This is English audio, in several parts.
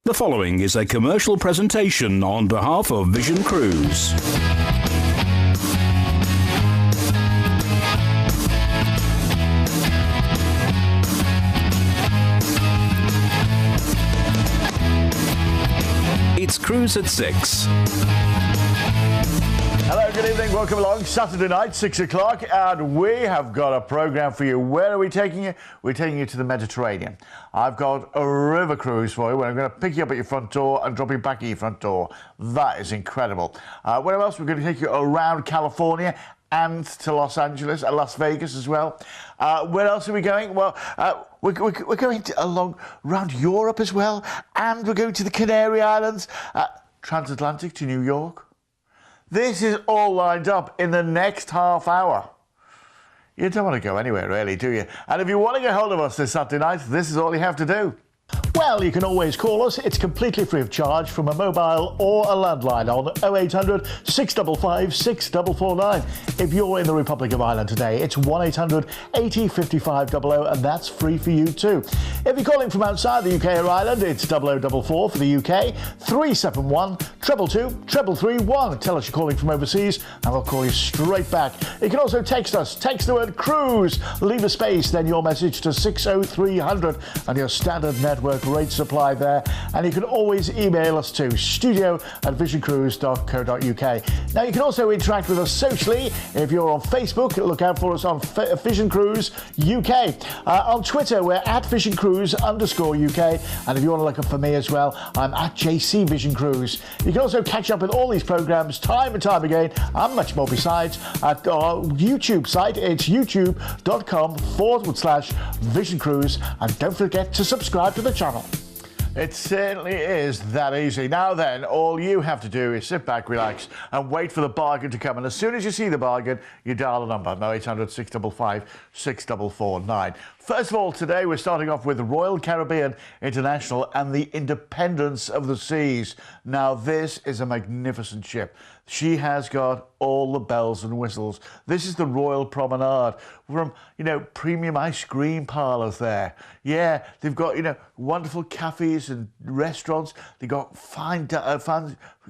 The following is a commercial presentation on behalf of Vision Cruise. It's Cruise at 6. Hello, good evening, welcome along. Saturday night, 6 o'clock, and we have got a programme for you. Where are we taking you? We're taking you to the Mediterranean. I've got a river cruise for you where I'm going to pick you up at your front door and drop you back at your front door. That is incredible. Where else? We're going to take you around California and to Los Angeles and Las Vegas as well. Where else are we going? Well, we're going around Europe as well, and we're going to the Canary Islands, transatlantic to New York. This is all lined up in the next half hour. You don't want to go anywhere, really, do you? And if you want to get hold of us this Saturday night, this is all you have to do. Well, you can always call us. It's completely free of charge from a mobile or a landline on 0800 655 6449. If you're in the Republic of Ireland today, it's 1800 80 55 00, and that's free for you too. If you're calling from outside the UK or Ireland, it's 0044 for the UK, 371 222 3331. Tell us you're calling from overseas and we'll call you straight back. You can also text us. Text the word cruise, leave a space, then your message to 60300 and your standard network rate supply there. And you can always email us to studio@visioncruise.co.uk. Now you can also interact with us socially. If you're on Facebook, look out for us on Vision Cruise UK. On Twitter, we're at Vision Cruise _UK. And if you want to look up for me as well, I'm at JC Vision Cruise. You can also catch up with all these programs time and time again, and much more besides, at our YouTube site. It's youtube.com/Vision Cruise. And don't forget to subscribe to the channel. It certainly is that easy. Now then, all you have to do is sit back, relax, and wait for the bargain to come. And as soon as you see the bargain, you dial the number, 0800 655 6449. First of all, today we're starting off with Royal Caribbean International and the Independence of the Seas. Now, this is a magnificent ship. She has got all the bells and whistles. This is the Royal Promenade from, premium ice cream parlours there. Yeah, they've got, wonderful cafes and restaurants. They've got fine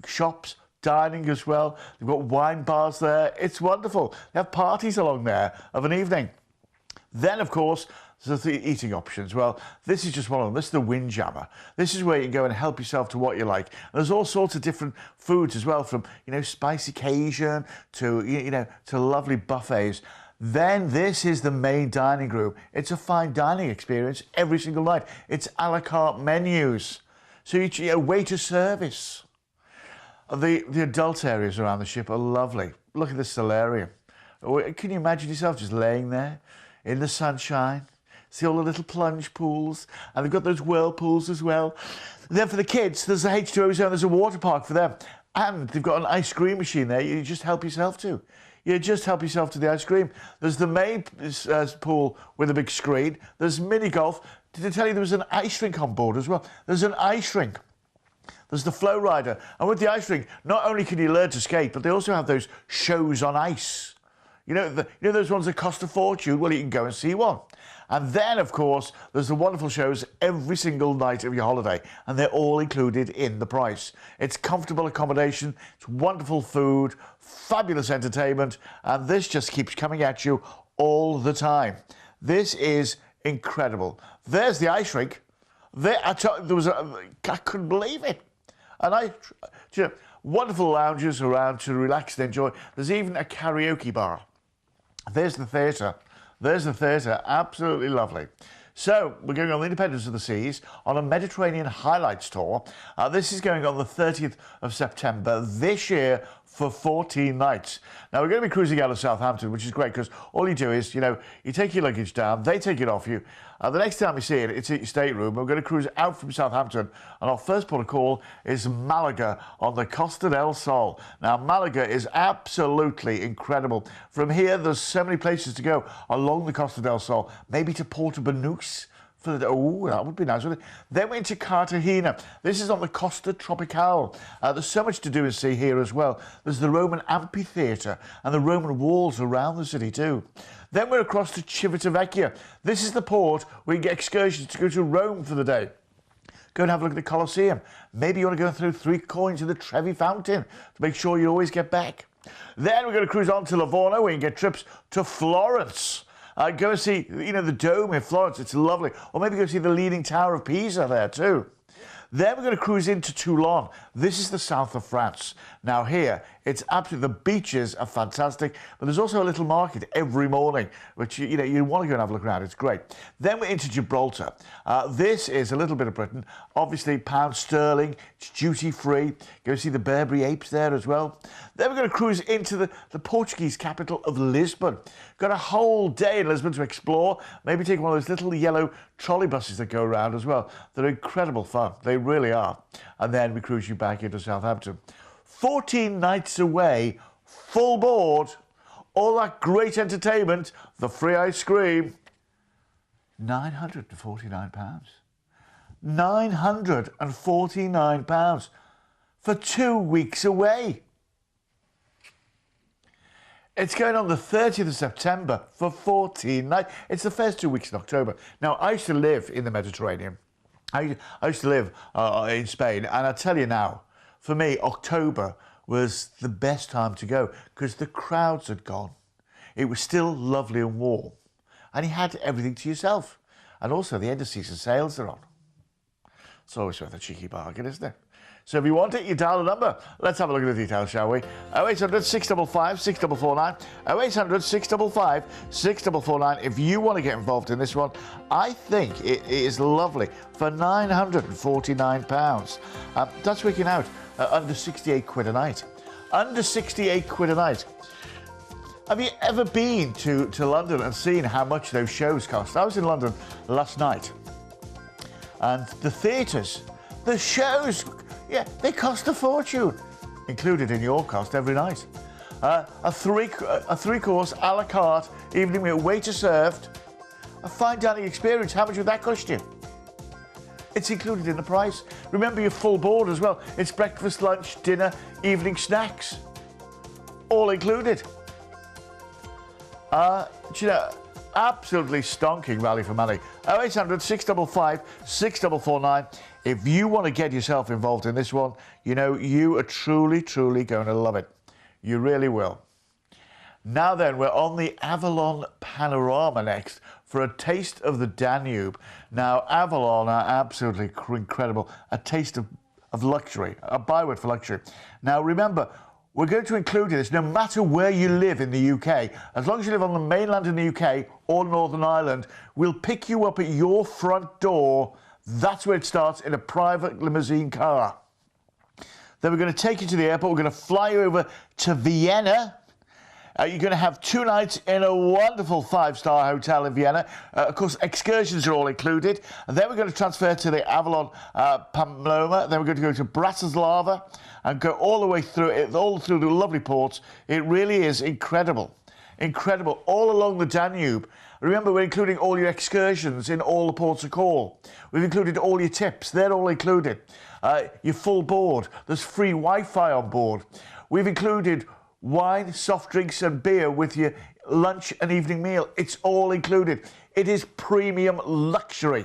shops, dining as well. They've got wine bars there. It's wonderful. They have parties along there of an evening. Then, of course, there's the eating options. Well, this is just one of them. This is the Windjammer. This is where you can go and help yourself to what you like. And there's all sorts of different foods as well, from, spicy Cajun to, to lovely buffets. Then this is the main dining room. It's a fine dining experience every single night. It's a la carte menus. So you waiter service. The adult areas around the ship are lovely. Look at this solarium. Can you imagine yourself just laying there in the sunshine? See all the little plunge pools, and they've got those whirlpools as well. Then for the kids, there's a H2O zone, there's a water park for them. And they've got an ice cream machine there you just help yourself to. You just help yourself to the ice cream. There's the main pool with a big screen. There's mini golf. Did I tell you there was an ice rink on board as well? There's an ice rink. There's the flow rider. And with the ice rink, not only can you learn to skate, but they also have those shows on ice. Those ones that cost a fortune? Well, you can go and see one. And then, of course, there's the wonderful shows every single night of your holiday, and they're all included in the price. It's comfortable accommodation, it's wonderful food, fabulous entertainment, and this just keeps coming at you all the time. This is incredible. There's the ice rink. I couldn't believe it. And wonderful lounges around to relax and enjoy. There's even a karaoke bar. There's the theatre. There's the theatre. Absolutely lovely. So, we're going on the Independence of the Seas on a Mediterranean highlights tour. This is going on the 30th of September this year for 14 nights. Now, we're going to be cruising out of Southampton, which is great because all you do is, you take your luggage down, they take it off you. The next time you see it, it's at your stateroom. We're going to cruise out from Southampton, and our first port of call is Malaga on the Costa del Sol. Now, Malaga is absolutely incredible. From here, there's so many places to go along the Costa del Sol, maybe to Porto Banús. That would be nice, wouldn't it? Then we're into Cartagena. This is on the Costa Tropical. There's so much to do and see here as well. There's the Roman amphitheatre and the Roman walls around the city too. Then we're across to Civitavecchia. This is the port where you get excursions to go to Rome for the day. Go and have a look at the Colosseum. Maybe you want to go through 3 coins of the Trevi Fountain to make sure you always get back. Then we're going to cruise on to Livorno, where you can get trips to Florence. Go and see, the Dome in Florence. It's lovely. Or maybe go see the Leaning Tower of Pisa there too. Then we're going to cruise into Toulon. This is the south of France. Now here, it's absolutely, the beaches are fantastic, but there's also a little market every morning, which, you want to go and have a look around. It's great. Then we're into Gibraltar. This is a little bit of Britain. Obviously, pound sterling, it's duty-free. Go see the Berberi apes there as well. Then we're going to cruise into the Portuguese capital of Lisbon. Got a whole day in Lisbon to explore. Maybe take one of those little yellow trolley buses that go around as well. They're incredible fun. They really are. And then we cruise you back into Southampton. 14 nights away, full board, all that great entertainment, the free ice cream. £949. £949 for 2 weeks away. It's going on the 30th of September for 14 nights. It's the first 2 weeks in October. Now, I used to live in the Mediterranean. I used to live in Spain, and I tell you now, for me, October was the best time to go because the crowds had gone. It was still lovely and warm, and you had everything to yourself. And also, the end of season sales are on. It's always worth a cheeky bargain, isn't it? So if you want it, you dial the number. Let's have a look at the details, shall we? 0800 655 6449. 0800 655 6449. If you want to get involved in this one, I think it is lovely for £949. That's working out under 68 quid a night. Under 68 quid a night. Have you ever been to London and seen how much those shows cost? I was in London last night, and the theatres, the shows, yeah, they cost a fortune, included in your cost every night. A three-course a la carte evening meal, waiter served, a fine dining experience. How much would that cost you? It's included in the price. Remember your full board as well. It's breakfast, lunch, dinner, evening snacks, all included. Absolutely stonking value for money. 0800 655 6449. If you want to get yourself involved in this one, you are truly, truly going to love it. You really will. Now then, we're on the Avalon Panorama next for a taste of the Danube. Now, Avalon are absolutely incredible. A taste of luxury, a byword for luxury. Now, remember, we're going to include in this, no matter where you live in the UK, as long as you live on the mainland in the UK or Northern Ireland, we'll pick you up at your front door. That's where it starts, in a private limousine car. Then we're going to take you to the airport. We're going to fly you over to Vienna. You're going to have 2 nights in a wonderful 5-star hotel in Vienna. Of course, excursions are all included. And then we're going to transfer to the Avalon Pamplona. Then we're going to go to Bratislava and go all the way through it, all through the lovely ports. It really is incredible. Incredible. All along the Danube. Remember, we're including all your excursions in all the ports of call. We've included all your tips. They're all included. Your full board. There's free Wi-Fi on board. We've included wine, soft drinks and beer with your lunch and evening meal. It's all included. It is premium luxury.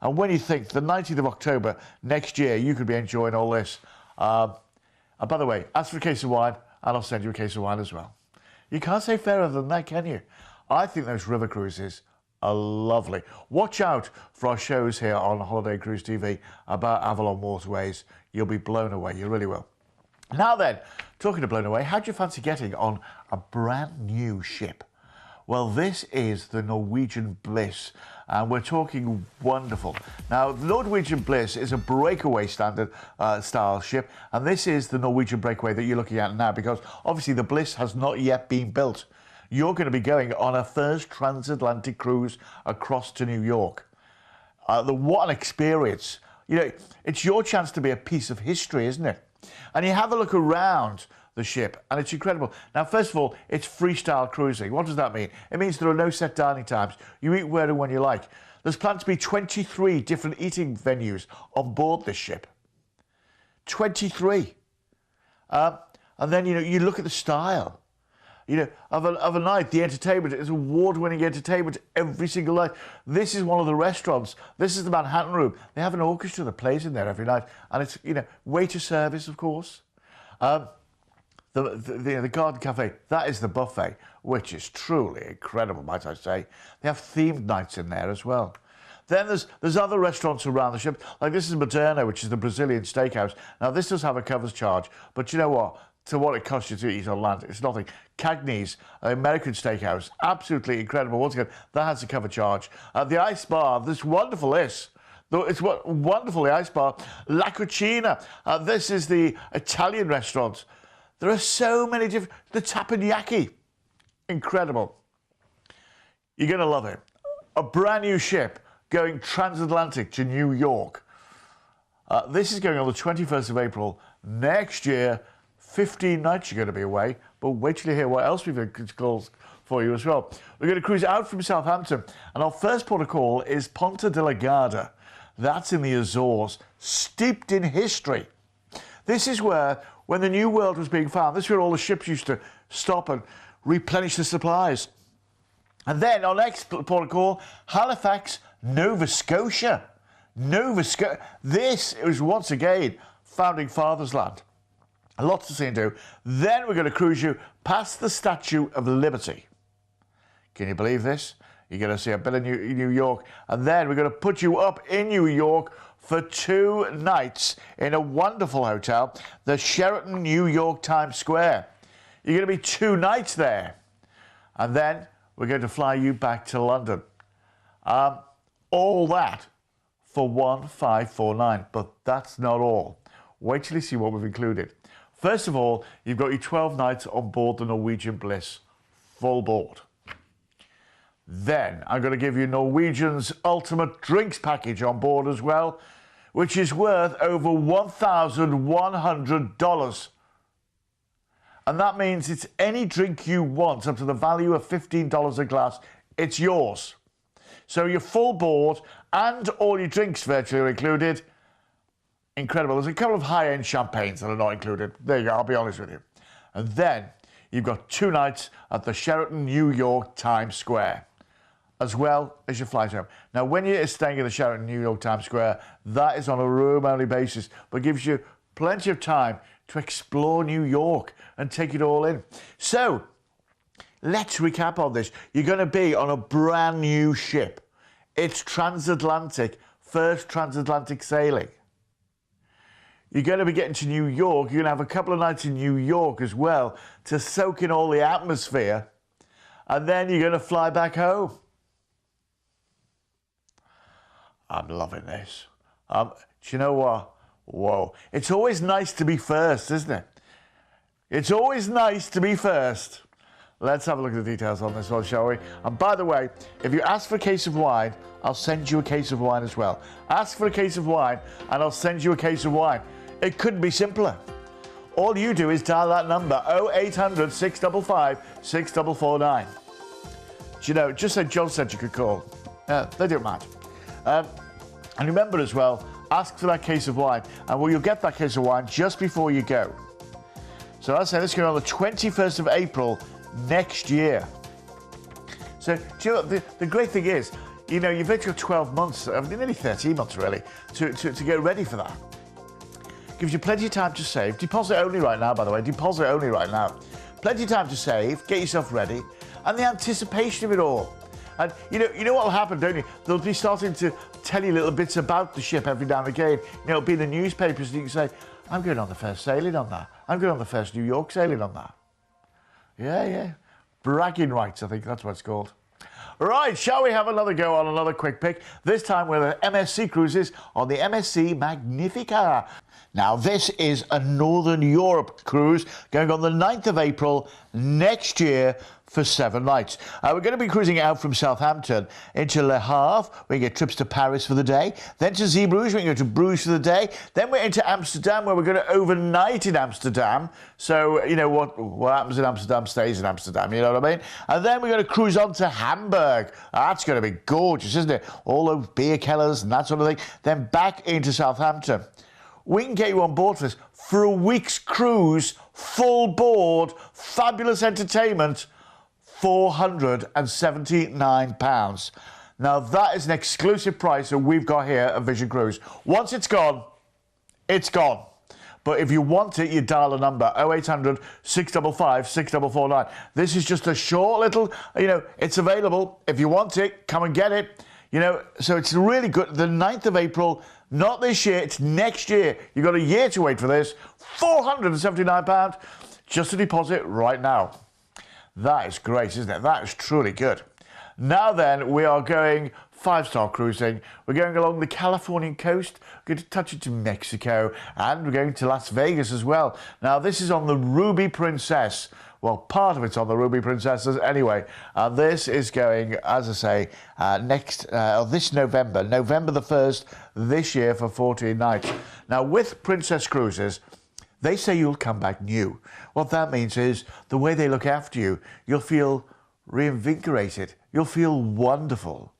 And when you think the 19th of October next year, you could be enjoying all this. And by the way, ask for a case of wine and I'll send you a case of wine as well. You can't say fairer than that, can you? I think those river cruises are lovely. Watch out for our shows here on Holiday Cruise TV about Avalon Waterways. You'll be blown away. You really will. Now then, talking of blown away, how do you fancy getting on a brand new ship? Well, this is the Norwegian Bliss, and we're talking wonderful. Now, the Norwegian Bliss is a breakaway standard style ship, and this is the Norwegian breakaway that you're looking at now, because obviously the Bliss has not yet been built. You're going to be going on a first transatlantic cruise across to New York. What an experience. It's your chance to be a piece of history, isn't it? And you have a look around the ship, and it's incredible. Now, first of all, it's freestyle cruising. What does that mean? It means there are no set dining times. You eat where and when you like. There's planned to be 23 different eating venues on board this ship. 23. And then, you look at the style. of a night. The entertainment is award-winning entertainment every single night. This is one of the restaurants. This is the Manhattan Room. They have an orchestra that plays in there every night, and it's waiter service, of course. The Garden Cafe, that is the buffet, which is truly incredible, might I say. They have themed nights in there as well. Then there's other restaurants around the ship, like this is Moderna, which is the Brazilian steakhouse. Now, this does have a covers charge, but you know what? To what it costs you to eat on land, it's nothing. Cagney's, American steakhouse, absolutely incredible. Once again, that has a cover charge. The ice bar, this wonderful It's wonderful, the ice bar. La Cucina, this is the Italian restaurant. There are so many different... The Teppanyaki, incredible. You're going to love it. A brand new ship going transatlantic to New York. This is going on the 21st of April next year. 15 nights you're going to be away, but wait till you hear what else we've got for you as well. We're going to cruise out from Southampton, and our first port of call is Ponta de la Garda. That's in the Azores, steeped in history. This is where, when the New World was being found, this is where all the ships used to stop and replenish the supplies. And then our next port of call, Halifax, Nova Scotia. This is once again Founding Fathers' land. Lots to see and do. Then we're going to cruise you past the Statue of Liberty. Can you believe this? You're going to see a bit of New York. And then we're going to put you up in New York for 2 nights in a wonderful hotel, the Sheraton New York Times Square. You're going to be 2 nights there. And then we're going to fly you back to London. All that for 1,549. But that's not all. Wait till you see what we've included. First of all, you've got your 12 nights on board the Norwegian Bliss, full board. Then I'm going to give you Norwegian's ultimate drinks package on board as well, which is worth over $1,100. And that means it's any drink you want up to the value of $15 a glass. It's yours. So you're full board and all your drinks virtually are included. Incredible. There's a couple of high-end champagnes that are not included. There you go, I'll be honest with you. And then you've got 2 nights at the Sheraton New York Times Square, as well as your flight home. Now, when you're staying in the Sheraton New York Times Square, that is on a room-only basis, but gives you plenty of time to explore New York and take it all in. So, let's recap on this. You're going to be on a brand new ship. It's transatlantic, first transatlantic sailing. You're going to be getting to New York. You're going to have a couple of nights in New York as well to soak in all the atmosphere. And then you're going to fly back home. I'm loving this. Do you know what? Whoa. It's always nice to be first, isn't it? It's always nice to be first. Let's have a look at the details on this one, shall we? And by the way, if you ask for a case of wine, I'll send you a case of wine as well. Ask for a case of wine, and I'll send you a case of wine. It couldn't be simpler. All you do is dial that number, 0800 655 6449. Do you know, just so John said you could call. They don't mind. And remember as well, ask for that case of wine, and you'll get that case of wine just before you go. So as I say, this is going on the 21st of April next year. So, do you know what, the great thing is, you've literally got 12 months, nearly 13 months really, to get ready for that. Gives you plenty of time to save. Deposit only right now, by the way. Deposit only right now. Plenty of time to save, get yourself ready, and the anticipation of it all. And you know what will happen, don't you? They'll be starting to tell you little bits about the ship every now and again. It'll be in the newspapers, and you can say, I'm going on the first sailing on that. I'm going on the first New York sailing on that. Yeah. Bragging rights, I think that's what it's called. Right, shall we have another go on another quick pick? This time with MSC Cruises on the MSC Magnifica. Now, this is a Northern Europe cruise going on the 9th of April next year for 7 nights. We're going to be cruising out from Southampton into Le Havre. We get trips to Paris for the day, then to Zeebrugge. We can go to Bruges for the day. Then we're into Amsterdam, where we're going to overnight in Amsterdam. So, what happens in Amsterdam stays in Amsterdam, you know what I mean? And then we're going to cruise on to Hamburg. That's going to be gorgeous, isn't it? All those beer kellers and that sort of thing. Then back into Southampton. we can get you on board for this for a week's cruise, full board, fabulous entertainment, £479. Now that is an exclusive price that we've got here at Vision Cruise. Once it's gone, it's gone. But if you want it, you dial a number, 0800 655 6449. This is just a short little, it's available. If you want it, come and get it. So it's really good. The 9th of April, not this year, it's next year. You've got a year to wait for this. £479, just a deposit right now. That is great, isn't it? That is truly good. Now then, we are going 5-star cruising. We're going along the Californian coast. We're going to touch into Mexico, and we're going to Las Vegas as well. Now, this is on the Ruby Princess. Well, part of it's on the Ruby Princesses anyway. This is going, as I say, this November the 1st, this year for 14 nights. Now, with Princess Cruises, they say you'll come back new. What that means is the way they look after you, you'll feel reinvigorated. You'll feel wonderful.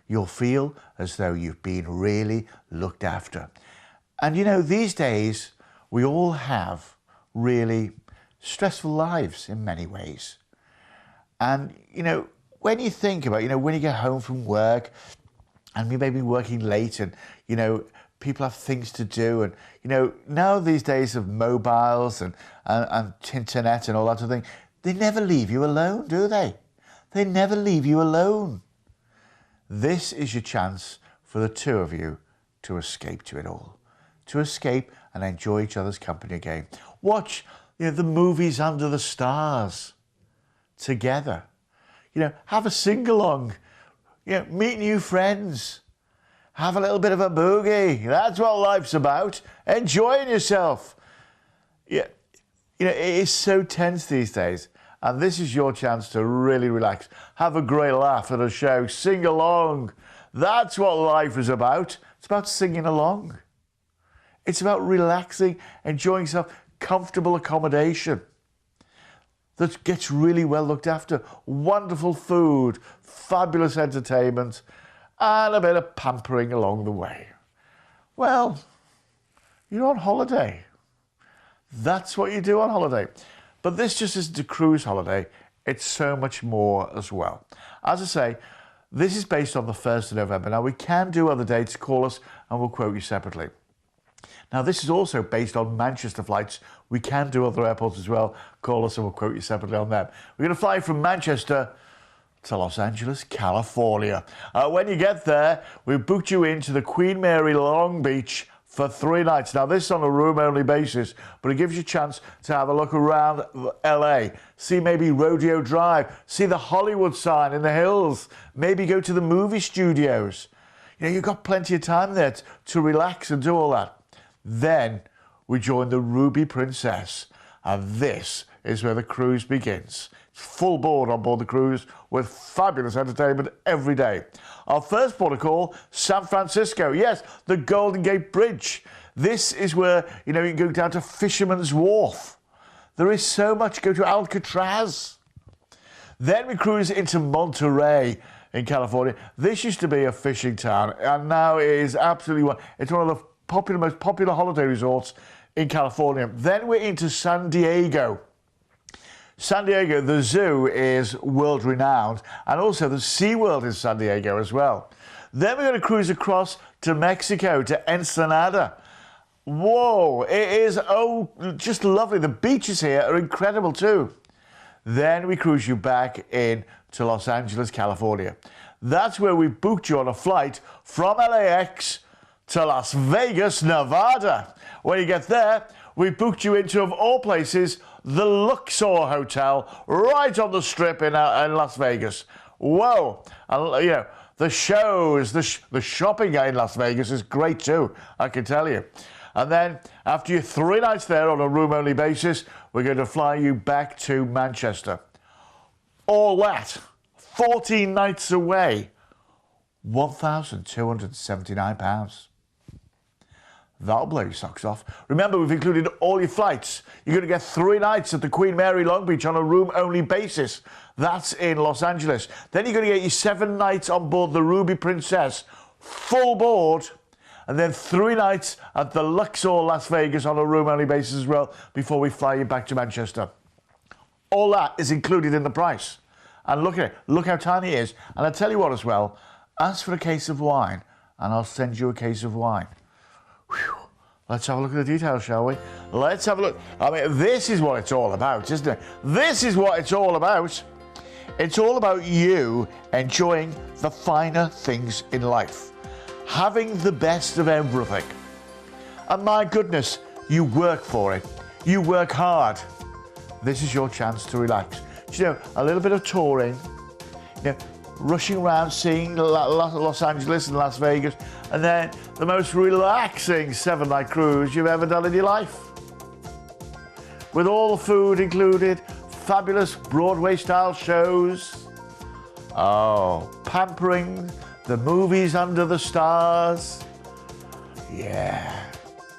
You'll feel as though you've been really looked after. And these days, we all have really stressful lives in many ways. And, when you think about, when you get home from work and you may be working late and, people have things to do. And, now these days of mobiles and internet and all that sort of thing, they never leave you alone, do they? They never leave you alone. This is your chance for the two of you to escape to it all. To escape and enjoy each other's company again. Watch the movies under the stars together. Have a sing-along. Meet new friends. Have a little bit of a boogie. That's what life's about. Enjoying yourself. It is so tense these days. And this is your chance to really relax. Have a great laugh at a show. Sing along. That's what life is about. It's about singing along. It's about relaxing, enjoying yourself, comfortable accommodation that gets really well looked after. Wonderful food, fabulous entertainment, and a bit of pampering along the way. Well, you're on holiday. That's what you do on holiday. But this just isn't a cruise holiday. It's so much more as well. As I say, this is based on the 1st of November. Now, we can do other dates. Call us and we'll quote you separately. Now, this is also based on Manchester flights. We can do other airports as well. Call us and we'll quote you separately on them. We're going to fly from Manchester to Los Angeles, California. When you get there, we've booked you into the Queen Mary Long Beach for 3 nights. Now, this is on a room-only basis, but it gives you a chance to have a look around LA, see maybe Rodeo Drive, see the Hollywood sign in the hills, maybe go to the movie studios. You've got plenty of time there to relax and do all that. Then we join the Ruby Princess, and this is where the cruise begins. Full board on board the cruise with fabulous entertainment every day. Our first port of call, San Francisco. Yes, the Golden Gate Bridge. This is where, you can go down to Fisherman's Wharf. There is so much. Go to Alcatraz. Then we cruise into Monterey in California. This used to be a fishing town, and now it is absolutely it's one of the most popular holiday resorts in California. Then we're into San Diego. San Diego, the zoo is world-renowned, and also the SeaWorld in San Diego as well. Then we're going to cruise across to Mexico, to Ensenada. Whoa, it is, just lovely. The beaches here are incredible too. Then we cruise you back in to Los Angeles, California. That's where we booked you on a flight from LAX to Las Vegas, Nevada. When you get there, we booked you into, of all places, the Luxor Hotel right on the Strip in Las Vegas. Whoa! The shows, the shopping in Las Vegas is great too, I can tell you. And then, after your 3 nights there on a room-only basis, we're going to fly you back to Manchester. All that, 14 nights away, £1,279. That'll blow your socks off. Remember, we've included all your flights. You're going to get 3 nights at the Queen Mary Long Beach on a room-only basis. That's in Los Angeles. Then you're going to get your 7 nights on board the Ruby Princess, full board. and then 3 nights at the Luxor Las Vegas on a room-only basis as well before we fly you back to Manchester. All that is included in the price. And look at it. Look how tiny it is. And I'll tell you what as well. Ask for a case of wine, and I'll send you a case of wine. Whew. Let's have a look at the details, shall we? Let's have a look. I mean, this is what it's all about, isn't it? This is what it's all about. It's all about you enjoying the finer things in life. Having the best of everything. And my goodness, you work for it. You work hard. This is your chance to relax. Do you know, a little bit of touring, you know, rushing around seeing Los Angeles and Las Vegas, and then the most relaxing 7-night cruise you've ever done in your life. With all the food included, fabulous Broadway-style shows. Oh, pampering, the movies under the stars. Yeah.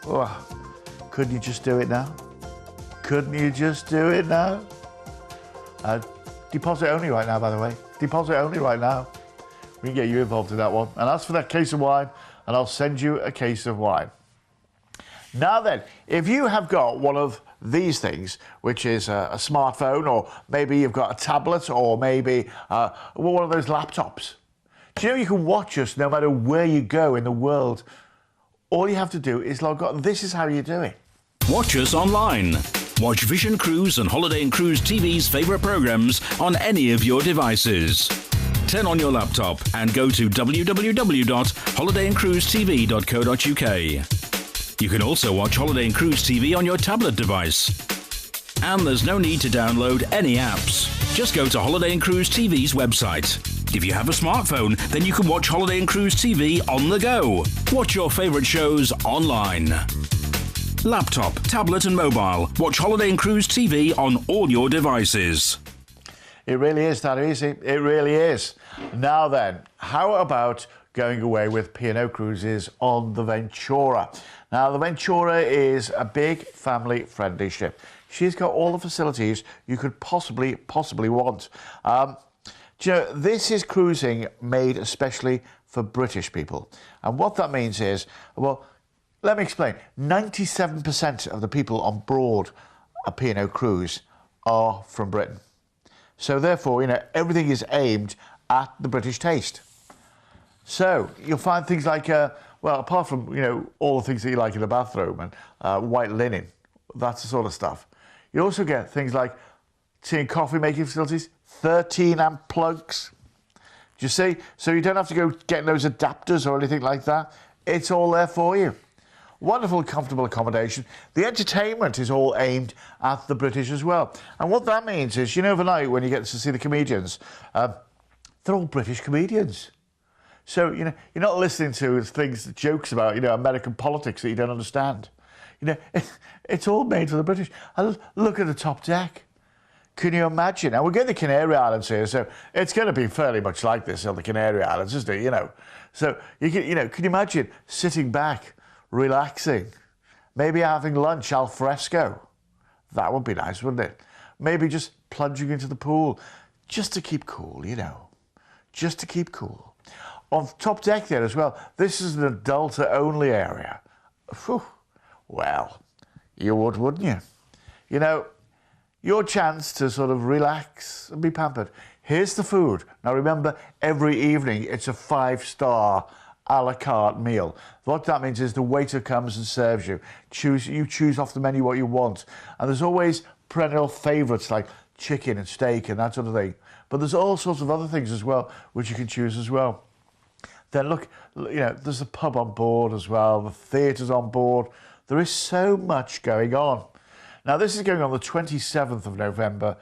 Oh, couldn't you just do it now? Couldn't you just do it now? Deposit only right now, by the way. Deposit only right now. We can get you involved in that one. And as for that case of wine, and I'll send you a case of wine. Now then, if you have got one of these things, which is a smartphone, or maybe you've got a tablet, or maybe one of those laptops, do you know you can watch us no matter where you go in the world? All you have to do is log on. This is how you do it. Watch us online. Watch Vision Cruise and Holiday and Cruise TV's favourite programmes on any of your devices. Turn on your laptop and go to www.holidayandcruisetv.co.uk. You can also watch Holiday and Cruise TV on your tablet device. And there's no need to download any apps. Just go to Holiday and Cruise TV's website. If you have a smartphone, then you can watch Holiday and Cruise TV on the go. Watch your favourite shows online. Laptop, tablet and mobile. Watch Holiday and Cruise TV on all your devices. It really is that easy. It really is. Now then, how about going away with P&O Cruises on the Ventura? Now, the Ventura is a big family-friendly ship. She's got all the facilities you could possibly want. Do you know, this is cruising made especially for British people. And what that means is, well, let me explain. 97% of the people on board a P&O cruise are from Britain. So therefore, you know, everything is aimed at the British taste. So you'll find things like, well, apart from, you know, all the things that you like in the bathroom and white linen, that's the sort of stuff. You also get things like tea and coffee making facilities, 13 amp plugs. Do you see? So you don't have to go getting those adapters or anything like that. It's all there for you. Wonderful, comfortable accommodation. The entertainment is all aimed at the British as well. And what that means is, you know, overnight when you get to see the comedians, they're all British comedians. So, you know, you're not listening to jokes about, you know, American politics that you don't understand. You know, it's all made for the British. And look at the top deck. Can you imagine? And we're getting the Canary Islands here, so it's going to be fairly much like this on the Canary Islands, isn't it? You know, so can you imagine sitting back, relaxing, maybe having lunch al fresco? That would be nice, wouldn't it? Maybe just plunging into the pool, just to keep cool, you know, just to keep cool. On top deck there as well, this is an adult-only area. Whew. Well, you would, wouldn't you? You know, your chance to sort of relax and be pampered. Here's the food. Now remember, every evening it's a 5-star a la carte meal. What that means is the waiter comes and serves you. You choose off the menu what you want. And there's always perennial favourites like chicken and steak and that sort of thing. But there's all sorts of other things as well, which you can choose as well. Then look, you know, there's a pub on board as well, the theatre's on board. There is so much going on. Now, this is going on the 27th of November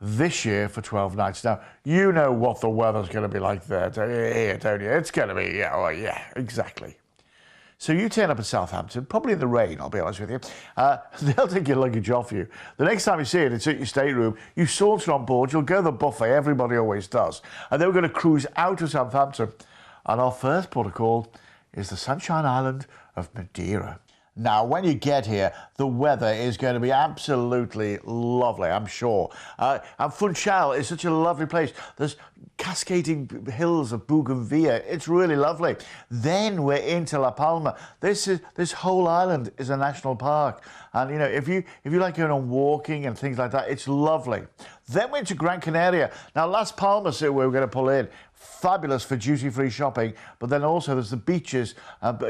this year for 12 nights. Now, you know what the weather's going to be like there, don't you? It's going to be, yeah, well, yeah, exactly. So you turn up at Southampton, probably in the rain, I'll be honest with you. They'll take your luggage off you. The next time you see it, it's at your stateroom. You saunter on board, you'll go to the buffet, everybody always does. And then we're going to cruise out of Southampton. And our first port of call is the Sunshine Island of Madeira. Now, when you get here, the weather is going to be absolutely lovely, I'm sure. And Funchal is such a lovely place. There's cascading hills of bougainvillea. It's really lovely. Then we're into La Palma. This whole island is a national park. And, you know, if you like going on walking and things like that, it's lovely. Then we're into Gran Canaria. Now, Las Palmas is where we're going to pull in. Fabulous for duty-free shopping, but then also there's the beaches,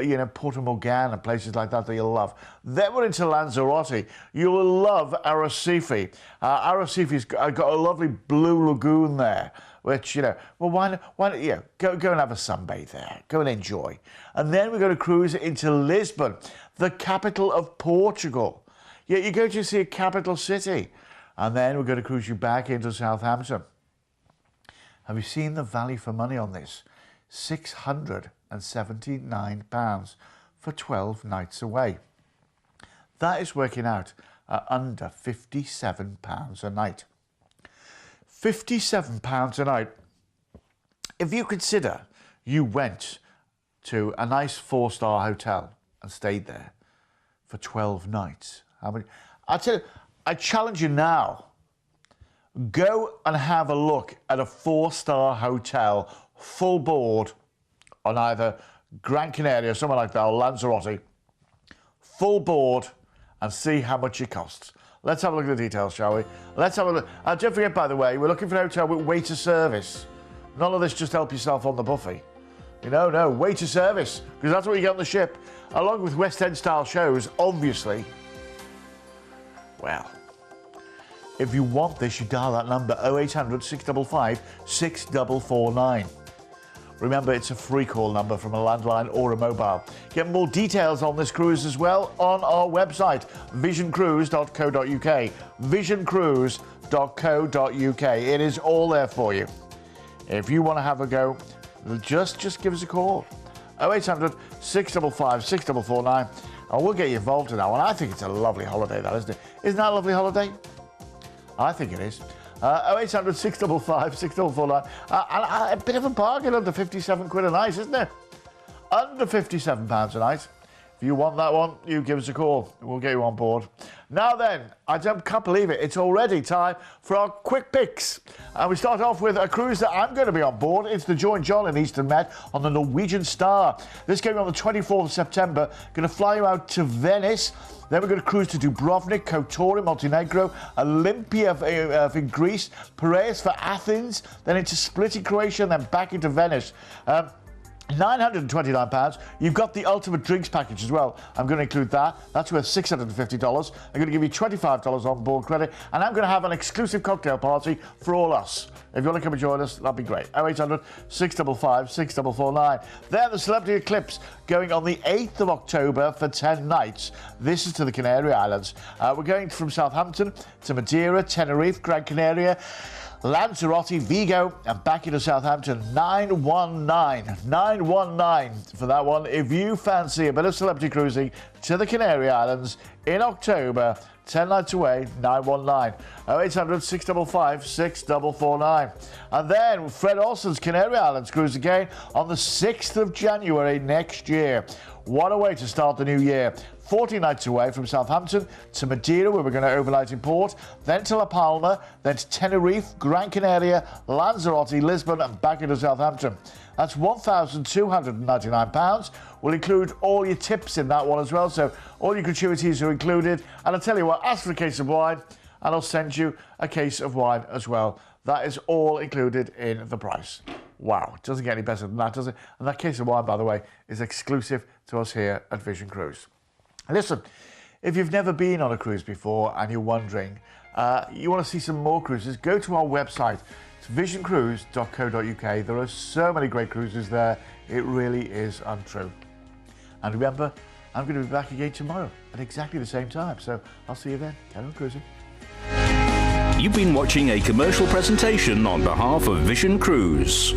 you know, Porto Morgana and places like that you'll love. Then we're into Lanzarote. You will love Arrecife. Arrecife's got a lovely blue lagoon there, which, you know, well, why not, yeah, go and have a sunbathe there. Go and enjoy. And then we're going to cruise into Lisbon, the capital of Portugal. Yeah, you go to see a capital city. And then we're going to cruise you back into Southampton. Have you seen the value for money on this? £679 for 12 nights away. That is working out at under £57 a night. £57 a night. If you consider you went to a nice 4-star hotel and stayed there for 12 nights, how many? I tell you, I challenge you now. Go and have a look at a 4-star hotel, full board, on either Gran Canaria, somewhere like that, or Lanzarote, full board, and see how much it costs. Let's have a look at the details, shall we? Let's have a look. And don't forget, by the way, we're looking for a hotel with waiter service. None of this just help yourself on the buffet. You know, no, waiter service, because that's what you get on the ship, along with West End style shows, obviously. Well, if you want this, you dial that number 0800 655 6449. Remember, it's a free call number from a landline or a mobile. Get more details on this cruise as well on our website, visioncruise.co.uk. visioncruise.co.uk. It is all there for you. If you want to have a go, just give us a call. 0800 655 6449. And we'll get you involved in that one. I think it's a lovely holiday, that, isn't it? Isn't that a lovely holiday? I think it is. 0800 655 6449. A bit of a bargain, under 57 quid a night, isn't it? Under £57 a night. If you want that one, you give us a call. We'll get you on board. Now then, I can't believe it. It's already time for our quick picks. And we start off with a cruise that I'm going to be on board. It's the Joy and John in Eastern Med on the Norwegian Star. This came on the 24th of September. Going to fly you out to Venice. Then we're going to cruise to Dubrovnik, Kotor in Montenegro, Olympia in Greece, Piraeus for Athens, then into Split in Croatia, and then back into Venice. £929. You've got the ultimate drinks package as well. I'm going to include that. That's worth $650. I'm going to give you $25 on board credit, and I'm going to have an exclusive cocktail party for all us. If you want to come and join us, that'd be great. 0800 655 6449. Then the Celebrity Eclipse going on the 8th of October for 10 nights. This is to the Canary Islands. We're going from Southampton to Madeira, Tenerife, Gran Canaria, Lanzarote, Vigo, and back into Southampton. 919 for that one. If you fancy a bit of celebrity cruising to the Canary Islands in October, 10 nights away, 919 0800 655 6449. And then Fred Olsen's Canary Islands cruise again on the 6th of January next year. What a way to start the new year. 40 nights away from Southampton to Madeira, where we're going to overnight in port, then to La Palma, then to Tenerife, Gran Canaria, Lanzarote, Lisbon, and back into Southampton. That's £1,299. We'll include all your tips in that one as well, so all your gratuities are included. And I'll tell you what, ask for a case of wine, and I'll send you a case of wine as well. That is all included in the price. Wow, it doesn't get any better than that, does it? And that case of wine, by the way, is exclusive to us here at Vision Cruise. Listen, if you've never been on a cruise before and you're wondering, you want to see some more cruises, go to our website. It's visioncruise.co.uk. There are so many great cruises there. It really is untrue. And remember, I'm going to be back again tomorrow at exactly the same time. So I'll see you then. Carry on cruising. You've been watching a commercial presentation on behalf of Vision Cruise.